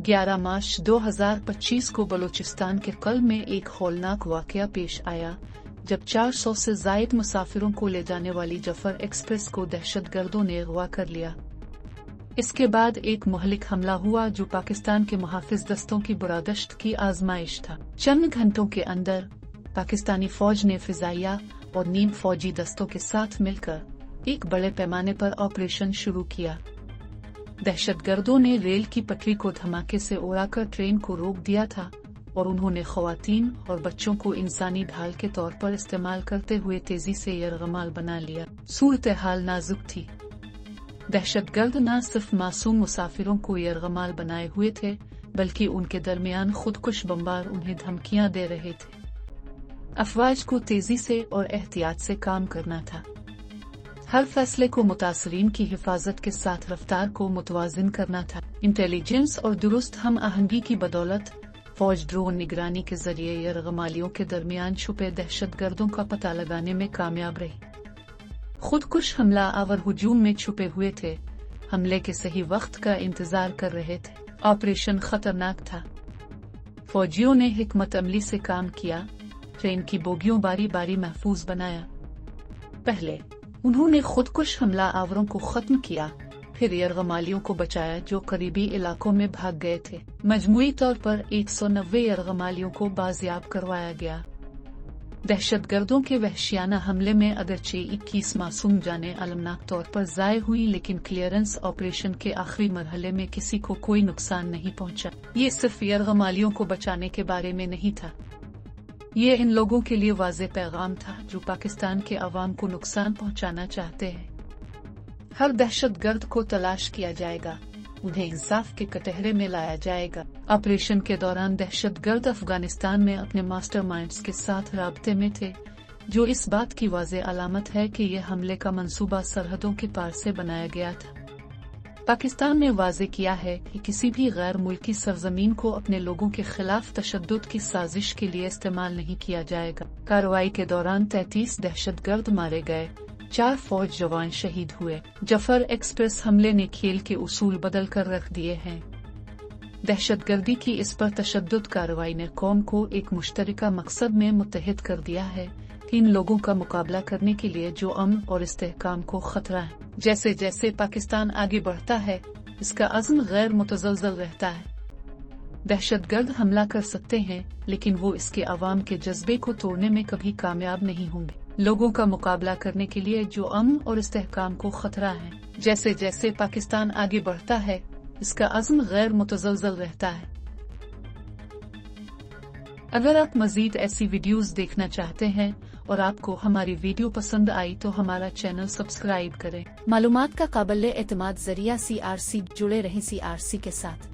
11 मार्च 2025 को बलूचिस्तान के कल में एक हौलनाक वाकया पेश आया जब 400 से ज़ायद मुसाफिरों को ले जाने वाली जफर एक्सप्रेस को दहशतगर्दों ने अगवा कर लिया। इसके बाद एक मुहलिक हमला हुआ जो पाकिस्तान के मुहाफिज दस्तों की बुरादश्त की आजमाइश था। चंद घंटों के अंदर पाकिस्तानी फौज ने फिजाइया और नीम फौजी दस्तों के साथ मिलकर एक बड़े पैमाने पर ऑपरेशन शुरू किया। दहशतगर्दों ने रेल की पटरी को धमाके से उड़ाकर ट्रेन को रोक दिया था और उन्होंने खवातीन और बच्चों को इंसानी ढाल के तौर पर इस्तेमाल करते हुए तेजी से यरगमाल बना लिया। सूरत हाल नाजुक थी। दहशतगर्द न सिर्फ मासूम मुसाफिरों को यरगमाल बनाए हुए थे बल्कि उनके दरमियान खुदकुश बमबार उन्हें धमकियां दे रहे थे। अफवाज को तेजी से और एहतियात से काम करना था। हर फैसले को मुतासरीन की हिफाजत के साथ रफ्तार को मुतवाजिन करना था। इंटेलिजेंस और दुरुस्त हम आहंगी की बदौलत फौज ड्रोन निगरानी के जरिए यरगमालियों के दरमियान छुपे दहशतगर्दों का पता लगाने में कामयाब रही। खुदकुश हमला आवर हुजूम में छुपे हुए थे, हमले के सही वक्त का इंतजार कर रहे थे। ऑपरेशन खतरनाक था। फौजियों ने हिकमत अमली से काम किया, ट्रेन की बोगियों बारी बारी महफूज बनाया। पहले उन्होंने खुदकुश हमला आवरों को खत्म किया, फिर यरगमालियों को बचाया जो करीबी इलाकों में भाग गए थे। मजमूई तौर पर 190 यरगमालियों को बाजियाब करवाया गया। दहशतगर्दों के वहशियाना हमले में अगरचे 21 मासूम जाने अलमनाक तौर पर ज़ाय हुई, लेकिन क्लियरेंस ऑपरेशन के आखिरी मरहले में किसी को कोई नुकसान नहीं पहुंचा। ये सिर्फ यरगमालियों को बचाने के बारे में नहीं था, ये इन लोगों के लिए वाज़ेह पैगाम था जो पाकिस्तान के अवाम को नुकसान पहुंचाना चाहते हैं। हर दहशतगर्द को तलाश किया जाएगा, उन्हें इंसाफ के कटहरे में लाया जाएगा। ऑपरेशन के दौरान दहशतगर्द अफगानिस्तान में अपने मास्टरमाइंड्स के साथ राब्ते में थे, जो इस बात की वाज़ेह अलामत है कि यह हमले का मंसूबा सरहदों के पार से बनाया गया था। पाकिस्तान ने वाज़ेह किया है कि किसी भी गैर मुल्की सरजमीन को अपने लोगों के खिलाफ तशद्दुद की साजिश के लिए इस्तेमाल नहीं किया जाएगा। कार्रवाई के दौरान 33 दहशतगर्द मारे गए, 4 फौज जवान शहीद हुए। जफर एक्सप्रेस हमले ने खेल के उसूल बदल कर रख दिए हैं। दहशतगर्दी की इस पर तशद्दुद कार्रवाई ने कौम को एक मुश्तरका मकसद में मुत्तहिद कर दिया है, इन लोगों का मुकाबला करने के लिए जो अमन और इस्तेहकाम को खतरा है। जैसे जैसे पाकिस्तान आगे बढ़ता है, इसका अज़्म गैर मुतज़लज़ल रहता है। दहशतगर्द हमला कर सकते हैं, लेकिन वो इसके अवाम के जज्बे को तोड़ने में कभी कामयाब नहीं होंगे। लोगों का मुकाबला करने के लिए जो अमन और इस्तेहकाम को खतरा है, जैसे जैसे पाकिस्तान आगे बढ़ता है, इसका अज़्म गैर मुतज़लज़ल रहता है। अगर आप मज़ीद ऐसी वीडियोस देखना चाहते हैं और आपको हमारी वीडियो पसंद आई तो हमारा चैनल सब्सक्राइब करें। मालूमात का काबिल एतमाद ज़रिया CRC, जुड़े रहें CRC के साथ।